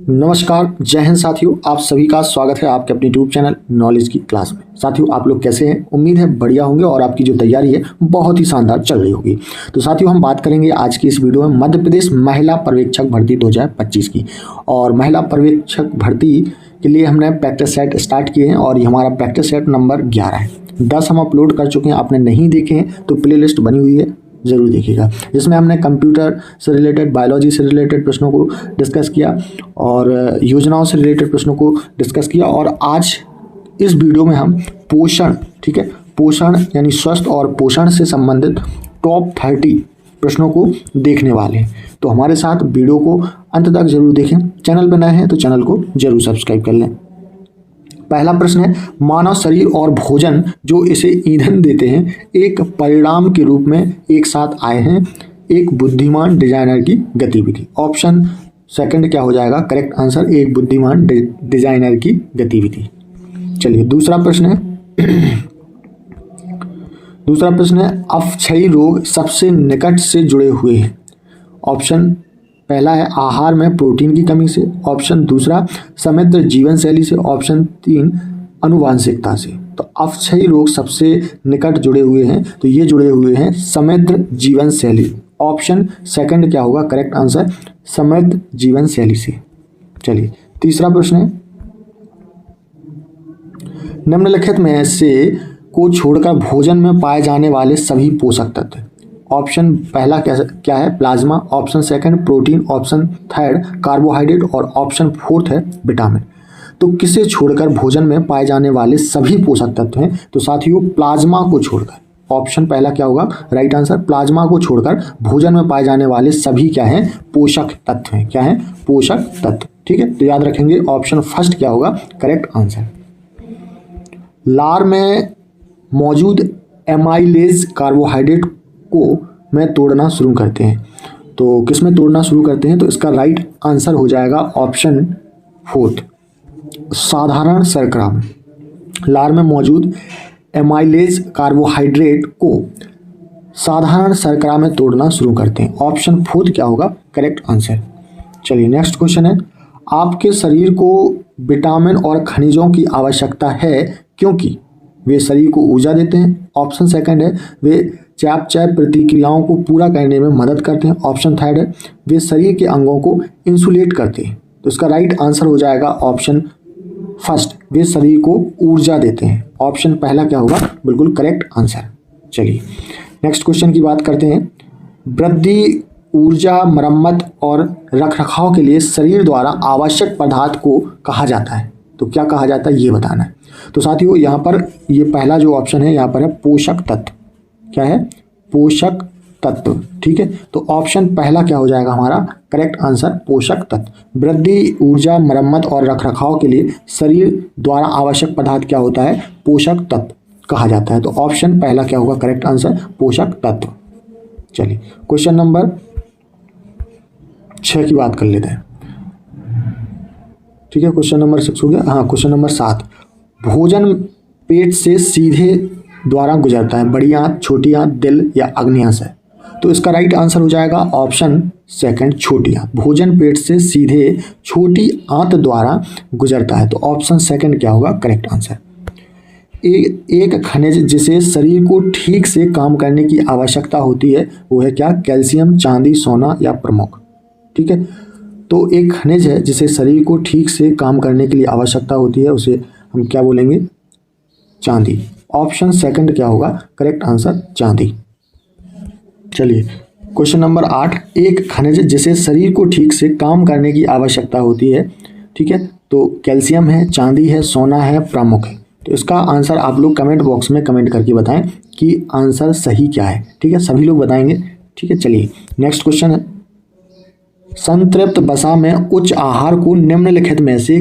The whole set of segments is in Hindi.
नमस्कार, जय हिंद साथियों। आप सभी का स्वागत है आपके अपने यूट्यूब चैनल नॉलेज की क्लास में। साथियों, आप लोग कैसे हैं? उम्मीद है बढ़िया होंगे और आपकी जो तैयारी है बहुत ही शानदार चल रही होगी। तो साथियों, हम बात करेंगे आज की इस वीडियो में मध्य प्रदेश महिला पर्यवेक्षक भर्ती 2025 की। और महिला पर्यवेक्षक भर्ती के लिए हमने प्रैक्टिस सेट स्टार्ट किए हैं और ये हमारा प्रैक्टिस सेट नंबर 11 है। 10 हम अपलोड कर चुके हैं, आपने नहीं देखे हैं तो प्ले लिस्ट बनी हुई है, ज़रूर देखिएगा, जिसमें हमने कंप्यूटर से रिलेटेड, बायोलॉजी से रिलेटेड प्रश्नों को डिस्कस किया और योजनाओं से रिलेटेड प्रश्नों को डिस्कस किया। और आज इस वीडियो में हम पोषण, ठीक है, पोषण यानी स्वस्थ और पोषण से संबंधित टॉप 30 प्रश्नों को देखने वाले हैं। तो हमारे साथ वीडियो को अंत तक जरूर देखें। चैनल पर नए हैं तो चैनल को जरूर सब्सक्राइब कर लें। पहला प्रश्न है, मानव शरीर और भोजन जो इसे ईंधन देते हैं एक परिणाम के रूप में एक साथ आए हैं, एक बुद्धिमान डिजाइनर की गतिविधि। ऑप्शन सेकंड क्या हो जाएगा? करेक्ट आंसर एक बुद्धिमान डिजाइनर की गतिविधि। चलिए दूसरा प्रश्न है अपक्षयी रोग सबसे निकट से जुड़े हुए हैं। ऑप्शन पहला है आहार में प्रोटीन की कमी से, ऑप्शन दूसरा समृद्ध जीवन शैली से, ऑप्शन 3 आनुवांशिकता से। तो अपक्षयी रोग सबसे निकट जुड़े हुए हैं, तो ये जुड़े हुए हैं समृद्ध जीवन शैली। ऑप्शन सेकंड क्या होगा? करेक्ट आंसर समृद्ध जीवन शैली से। चलिए तीसरा प्रश्न है, निम्नलिखित में से को छोड़कर भोजन में पाए जाने वाले सभी पोषक तत्व। ऑप्शन पहला क्या है? Plasma, option second protein, option third carbohydrate और ऑप्शन फोर्थ है विटामिन। तो किसे छोड़कर भोजन में पाए जाने वाले सभी पोषक तत्व हैं? तो साथियों प्लाज्मा को छोड़कर। ऑप्शन पहला क्या होगा? राइट आंसर प्लाज्मा को छोड़कर भोजन में पाए जाने वाले सभी क्या हैं? पोषक तत्व हैं। क्या है? पोषक तत्व। ठीक है, तो याद रखेंगे ऑप्शन फर्स्ट क्या होगा? Correct answer. लार में मौजूद एमाइलेज कार्बोहाइड्रेट को में तोड़ना शुरू करते हैं। तो किस में तोड़ना शुरू करते हैं? तो इसका राइट आंसर हो जाएगा ऑप्शन फोर्थ, साधारण शर्करा में। लार में मौजूद एमाइलेज कार्बोहाइड्रेट को साधारण शर्करा में तोड़ना शुरू करते हैं। ऑप्शन फोर्थ क्या होगा? Correct answer. चलिए नेक्स्ट क्वेश्चन है, आपके शरीर को विटामिन और खनिजों की आवश्यकता है क्योंकि वे शरीर को ऊर्जा देते हैं। ऑप्शन सेकंड है वे चयापचय प्रतिक्रियाओं को पूरा करने में मदद करते हैं। ऑप्शन थर्ड है वे शरीर के अंगों को इंसुलेट करते हैं। तो इसका राइट आंसर हो जाएगा ऑप्शन फर्स्ट, वे शरीर को ऊर्जा देते हैं। ऑप्शन पहला क्या होगा? बिल्कुल करेक्ट आंसर। चलिए नेक्स्ट क्वेश्चन की बात करते हैं, वृद्धि, ऊर्जा, मरम्मत और रखरखाव के लिए शरीर द्वारा आवश्यक पदार्थ को कहा जाता है। तो क्या कहा जाता है ये बताना है। तो साथियों यहाँ पर ये पहला जो ऑप्शन है यहाँ पर है पोषक तत्व। क्या है? पोषक तत्व। ठीक है, तो ऑप्शन पहला क्या हो जाएगा हमारा? करेक्ट आंसर पोषक तत्व। वृद्धि, ऊर्जा, मरम्मत और रखरखाव के लिए शरीर द्वारा आवश्यक पदार्थ क्या होता है? पोषक तत्व कहा जाता है। तो ऑप्शन पहला क्या होगा? करेक्ट आंसर पोषक तत्व। चलिए क्वेश्चन नंबर 6 की बात कर लेते हैं। ठीक है, क्वेश्चन नंबर 6 हो गया। हाँ, क्वेश्चन नंबर 7, भोजन पेट से सीधे द्वारा गुजरता है, बड़ी आंत, छोटी आंत, दिल या अग्न्याशय। तो इसका राइट आंसर हो जाएगा ऑप्शन सेकंड, छोटी आंत। भोजन पेट से सीधे छोटी आंत द्वारा गुजरता है। तो ऑप्शन सेकंड क्या होगा? Correct answer. एक खनिज जिसे शरीर को ठीक से काम करने की आवश्यकता होती है वो है क्या? कैल्शियम, चांदी, सोना या प्रमुख। ठीक है, तो एक खनिज है जिसे शरीर को ठीक से काम करने के लिए आवश्यकता होती है, उसे हम क्या बोलेंगे? चांदी। ऑप्शन सेकंड क्या होगा? करेक्ट आंसर चांदी। चलिए क्वेश्चन नंबर 8, एक खनिज जिसे शरीर को ठीक से काम करने की आवश्यकता होती है। ठीक है, तो कैल्शियम है, चांदी है, सोना है, प्रमुख है। तो इसका आंसर आप लोग कमेंट बॉक्स में कमेंट करके बताएं कि आंसर सही क्या है। ठीक है, सभी लोग बताएंगे। ठीक है, चलिए नेक्स्ट क्वेश्चन है, संतृप्त वसा में उच्च आहार को निम्नलिखित में से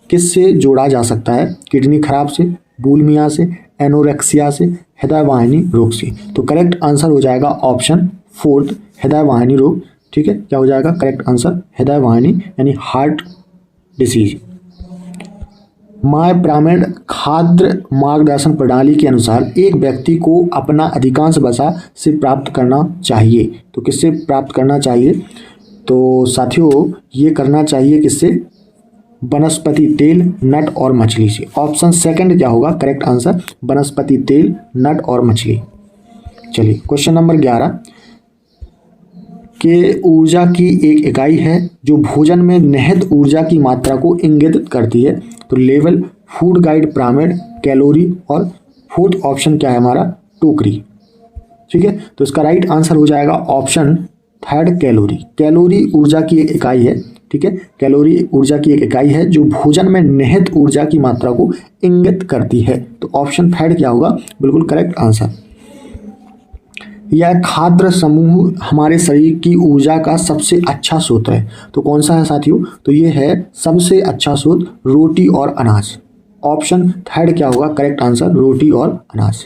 किससे जोड़ा जा सकता है? किडनी खराब से, बुलिमिया से, एनोरेक्सिया से, हृदय वाहिनी रोग से। तो करेक्ट आंसर हो जाएगा ऑप्शन फोर्थ, हृदय वाहिनी रोग। ठीक है, क्या हो जाएगा? करेक्ट आंसर हृदय वाहिनी यानी हार्ट डिसीज। माय पिरामिड खाद्य मार्गदर्शन प्रणाली के अनुसार एक व्यक्ति को अपना अधिकांश वसा से प्राप्त करना चाहिए। तो किससे प्राप्त करना चाहिए? तो साथियों ये करना चाहिए किससे? वनस्पति तेल, नट और मछली से। ऑप्शन सेकंड क्या होगा करेक्ट आंसर, वनस्पति तेल, नट और मछली। चलिए क्वेश्चन नंबर 11 के ऊर्जा की एक इकाई है जो भोजन में निहित ऊर्जा की मात्रा को इंगित करती है। तो level, food guide pyramid, calorie और फोर्थ ऑप्शन क्या है हमारा टोकरी। ठीक है, तो इसका राइट आंसर हो जाएगा ऑप्शन थर्ड कैलोरी। कैलोरी ऊर्जा की एक इकाई है। ठीक है, कैलोरी ऊर्जा की एक इकाई है जो भोजन में निहित ऊर्जा की मात्रा को इंगित करती है। तो ऑप्शन थर्ड क्या होगा बिल्कुल करेक्ट आंसर। यह खाद्य समूह हमारे शरीर की ऊर्जा का सबसे अच्छा स्रोत है। तो कौन सा है साथियों, तो ये है सबसे अच्छा स्रोत रोटी और अनाज। ऑप्शन थर्ड क्या होगा करेक्ट आंसर, रोटी और अनाज।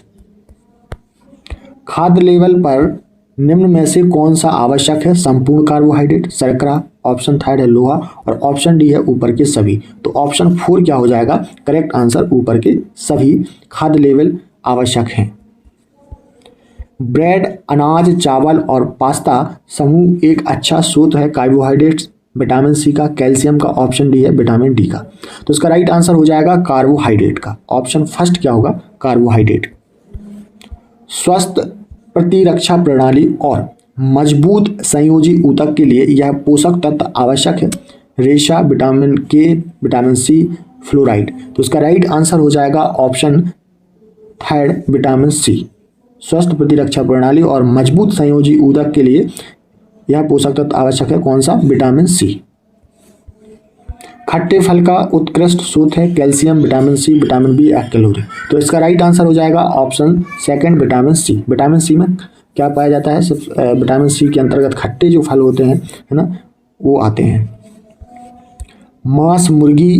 खाद्य लेवल पर निम्न में से कौन सा आवश्यक है, संपूर्ण कार्बोहाइड्रेट, शर्करा, ऑप्शन थर्ड है लोहा और ऑप्शन डी है ऊपर के सभी। तो ऑप्शन 4 क्या हो जाएगा करेक्ट आंसर, ऊपर के सभी खाद्य लेवल आवश्यक हैं। ब्रेड, अनाज, चावल और पास्ता समूह एक अच्छा स्रोत है कार्बोहाइड्रेट्स, विटामिन सी का, कैल्शियम का, ऑप्शन डी है विटामिन डी का। तो इसका राइट आंसर हो जाएगा कार्बोहाइड्रेट का। ऑप्शन फर्स्ट क्या होगा कार्बोहाइड्रेट। स्वस्थ प्रतिरक्षा प्रणाली और मजबूत संयोजी ऊतक के लिए यह पोषक तत्व आवश्यक है। रेशा, विटामिन के, विटामिन सी, फ्लोराइड। तो इसका राइट आंसर हो जाएगा ऑप्शन थर्ड विटामिन सी। स्वस्थ प्रतिरक्षा प्रणाली और मजबूत संयोजी ऊतक के लिए यह पोषक तत्व आवश्यक है, कौन सा, विटामिन सी। खट्टे फल का उत्कृष्ट स्रोत है calcium, vitamin C, vitamin B या कैलोरी। तो इसका राइट आंसर हो जाएगा option second vitamin C. Vitamin C में क्या पाया जाता है, सिर्फ विटामिन सी के अंतर्गत खट्टे जो फल होते हैं है ना वो आते हैं। मांस, मुर्गी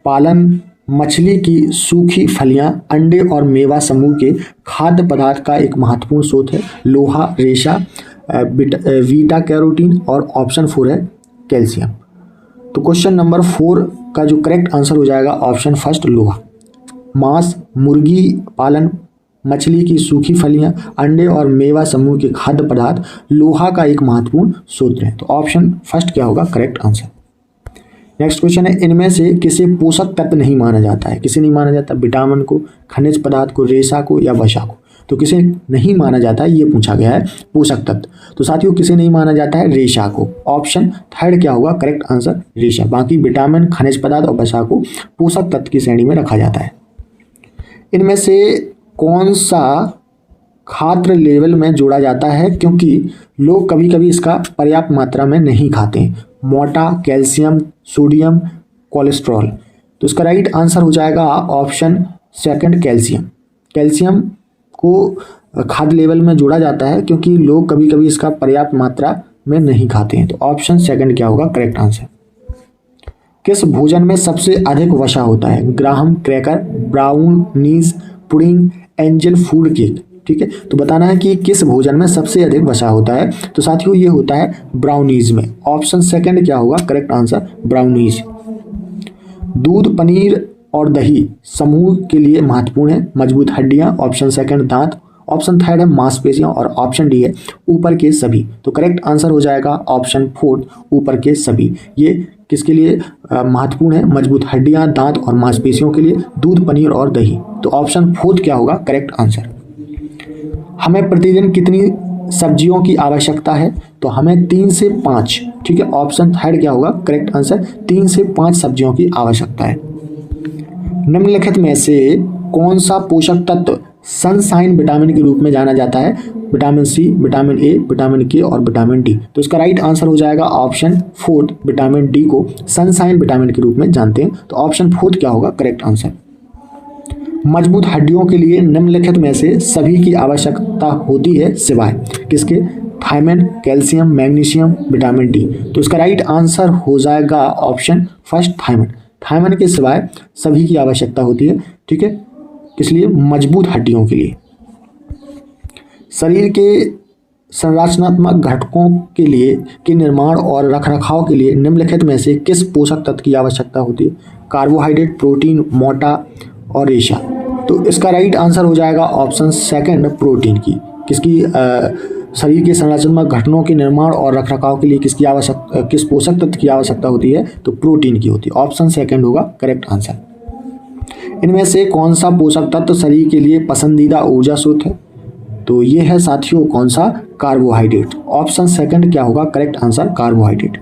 पालन, मछली की सूखी फलियां, अंडे और मेवा समूह के खाद्य पदार्थ का एक महत्वपूर्ण स्रोत है। लोहा, रेशा, बीटा कैरोटीन और ऑप्शन 4 है कैल्शियम। तो क्वेश्चन नंबर 4 का जो करेक्ट आंसर हो जाएगा ऑप्शन फर्स्ट लोहा। मांस, मुर्गी पालन, मछली की सूखी फलियां, अंडे और मेवा समूह के खाद्य पदार्थ लोहा का एक महत्वपूर्ण स्रोत है। तो ऑप्शन फर्स्ट क्या होगा करेक्ट आंसर। नेक्स्ट क्वेश्चन है, इनमें से किसे पोषक तत्व नहीं माना जाता है। किसे नहीं माना जाता, विटामिन को, खनिज पदार्थ को, रेशा को या वसा को। तो किसे नहीं माना जाता है ये पूछा गया है पोषक तत्व। तो साथियों किसे नहीं माना जाता है, रेशा को। ऑप्शन थर्ड क्या होगा करेक्ट आंसर, रेशा। बाकी विटामिन, खनिज पदार्थ और वसा को पोषक तत्व की श्रेणी में रखा जाता है। इनमें से कौन सा खाद्य लेवल में जोड़ा जाता है क्योंकि लोग कभी कभी इसका पर्याप्त मात्रा में नहीं खाते हैं। मोटा, कैल्शियम, सोडियम, कोलेस्ट्रॉल। तो इसका राइट आंसर हो जाएगा ऑप्शन सेकंड कैल्शियम। कैल्शियम को खाद्य लेवल में जोड़ा जाता है क्योंकि लोग कभी कभी इसका पर्याप्त मात्रा में नहीं खाते हैं। तो ऑप्शन सेकंड क्या होगा करेक्ट आंसर। किस भोजन में सबसे अधिक वसा होता है, Graham cracker, brownies, pudding, angel food cake. ठीक है, तो बताना है कि किस भोजन में सबसे अधिक वसा होता है। तो साथियों ये होता है ब्राउनीज में। ऑप्शन सेकंड क्या होगा करेक्ट आंसर, ब्राउनीज। दूध, पनीर और दही समूह के लिए महत्वपूर्ण है। मजबूत हड्डियां, ऑप्शन सेकंड दांत, ऑप्शन थर्ड है मांसपेशियां और ऑप्शन डी है ऊपर के सभी। तो करेक्ट आंसर हो जाएगा ऑप्शन फोर्थ ऊपर के सभी। ये किसके लिए महत्वपूर्ण है, मजबूत हड्डियां, दांत और मांसपेशियों के लिए दूध, पनीर और दही। तो ऑप्शन फोर्थ क्या होगा करेक्ट आंसर। हमें प्रतिदिन कितनी सब्जियों की आवश्यकता है, तो हमें 3 से 5। ठीक है, ऑप्शन थर्ड क्या होगा करेक्ट आंसर, 3 से 5 सब्जियों की आवश्यकता है। निम्नलिखित में से कौन सा पोषक तत्व सनशाइन विटामिन के रूप में जाना जाता है, vitamin C, vitamin A, vitamin K और विटामिन डी। तो इसका राइट आंसर हो जाएगा ऑप्शन फोर्थ, विटामिन डी को सनशाइन विटामिन के रूप में जानते हैं। तो ऑप्शन फोर्थ क्या होगा करेक्ट आंसर। मजबूत हड्डियों के लिए निम्नलिखित में से सभी की आवश्यकता होती है सिवाय किसके, thiamine, calcium, magnesium, vitamin D. तो इसका राइट आंसर हो जाएगा ऑप्शन फर्स्ट थायमिन। थायमिन के सिवाय सभी की आवश्यकता होती है। ठीक है, किस लिए, मजबूत हड्डियों के लिए। शरीर के संरचनात्मक घटकों के लिए के निर्माण और रखरखाव के लिए निम्नलिखित में से किस पोषक तत्व की आवश्यकता होती है, कार्बोहाइड्रेट, प्रोटीन, मोटा और रेशा। तो इसका राइट आंसर हो जाएगा ऑप्शन सेकंड प्रोटीन की। किसकी शरीर के संरचनात्मक घटकों के निर्माण और रखरखाव के लिए किस पोषक तत्व की आवश्यकता होती है? तो प्रोटीन की होती है। ऑप्शन सेकंड होगा करेक्ट आंसर। इनमें से कौन सा पोषक तत्व शरीर के लिए पसंदीदा ऊर्जा स्रोत है? तो ये है साथियों कौन सा? कार्बोहाइड्रेट। ऑप्शन सेकंड क्या होगा करेक्ट आंसर? कार्बोहाइड्रेट।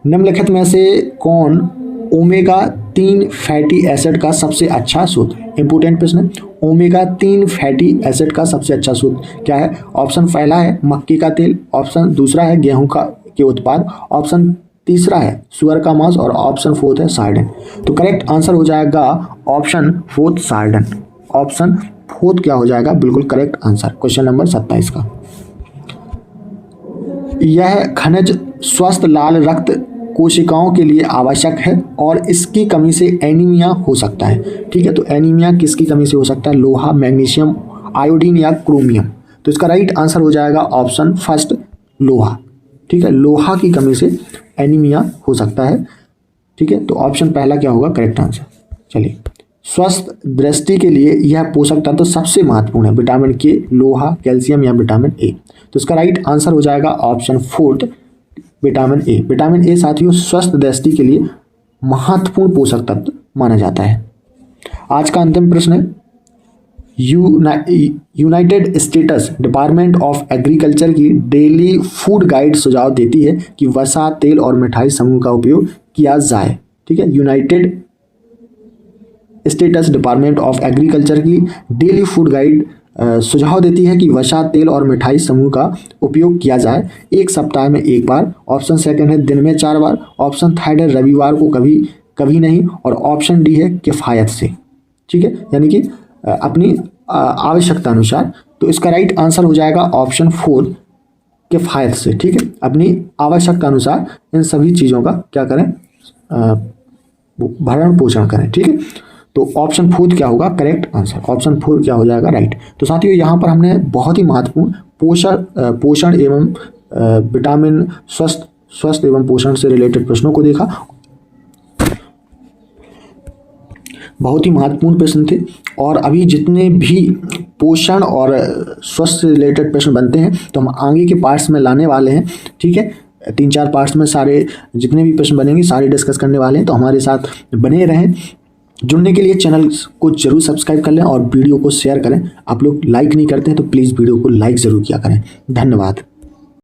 निम्नलिखित में से कौन ओमेगा 3 फैटी एसिड का सबसे अच्छा स्रोत है? इंपोर्टेंट प्रश्न है। ओमेगा 3 फैटी एसिड का सबसे अच्छा स्रोत क्या है? ऑप्शन पहला है मक्के का तेल, ऑप्शन दूसरा है गेहूं के उत्पाद, ऑप्शन तीसरा है सुअर का मांस और ऑप्शन फोर्थ है सार्डन। तो करेक्ट आंसर हो जाएगा ऑप्शन फोर्थ सार्डन। ऑप्शन फोर्थ क्या हो जाएगा? बिल्कुल करेक्ट आंसर। क्वेश्चन नंबर 27 का। यह खनिज स्वस्थ लाल रक्त कोशिकाओं के लिए आवश्यक है और इसकी कमी से एनीमिया हो सकता है। ठीक है, तो एनीमिया किसकी कमी से हो सकता है? लोहा, मैग्नीशियम, आयोडीन या क्रोमियम। तो इसका राइट आंसर हो जाएगा ऑप्शन फर्स्ट लोहा। ठीक है, लोहा की कमी से एनीमिया हो सकता है। ठीक है, तो ऑप्शन पहला क्या होगा करेक्ट आंसर। चलिए, स्वस्थ दृष्टि के लिए यह पोषक तत्व सबसे महत्वपूर्ण है। विटामिन के, लोहा, कैल्शियम या विटामिन ए। तो इसका राइट आंसर हो जाएगा option fourth vitamin A. Vitamin A साथियों स्वस्थ दृष्टि के लिए महत्वपूर्ण पोषक तत्व माना जाता है। आज का अंतिम प्रश्न है, United states department of agriculture की डेली फूड गाइड सुझाव देती है कि वसा, तेल और मिठाई समूह का उपयोग किया जाए। ठीक है, United states department of agriculture की डेली फूड गाइड सुझाव देती है कि वसा, तेल और मिठाई समूह का उपयोग किया जाए एक सप्ताह में एक बार। ऑप्शन सेकंड है दिन में 4 बार, ऑप्शन थर्ड है रविवार को कभी नहीं, और ऑप्शन डी है किफ़ायत से। ठीक है, यानी कि अपनी आवश्यकता अनुसार। तो इसका राइट आंसर हो जाएगा ऑप्शन फोर किफ़ायत से। ठीक है, अपनी आवश्यकता अनुसार इन सभी चीज़ों का क्या करें? भरण पोषण करें। ठीक है, तो ऑप्शन फोर्थ क्या होगा करेक्ट आंसर? ऑप्शन फोर क्या हो जाएगा राइट। तो साथियों यहाँ पर हमने बहुत ही महत्वपूर्ण पोषण एवं विटामिन स्वस्थ एवं पोषण से रिलेटेड प्रश्नों को देखा। बहुत ही महत्वपूर्ण प्रश्न थे और अभी जितने भी पोषण और स्वस्थ से रिलेटेड प्रश्न बनते हैं तो हम आगे के पार्ट्स में लाने वाले हैं। ठीक है, 3-4 पार्ट्स में सारे जितने भी प्रश्न बनेंगे सारे डिस्कस करने वाले हैं, तो हमारे साथ बने रहें। जुड़ने के लिए चैनल को जरूर सब्सक्राइब कर लें और वीडियो को शेयर करें। आप लोग लाइक नहीं करते हैं तो प्लीज़ वीडियो को लाइक ज़रूर किया करें। धन्यवाद।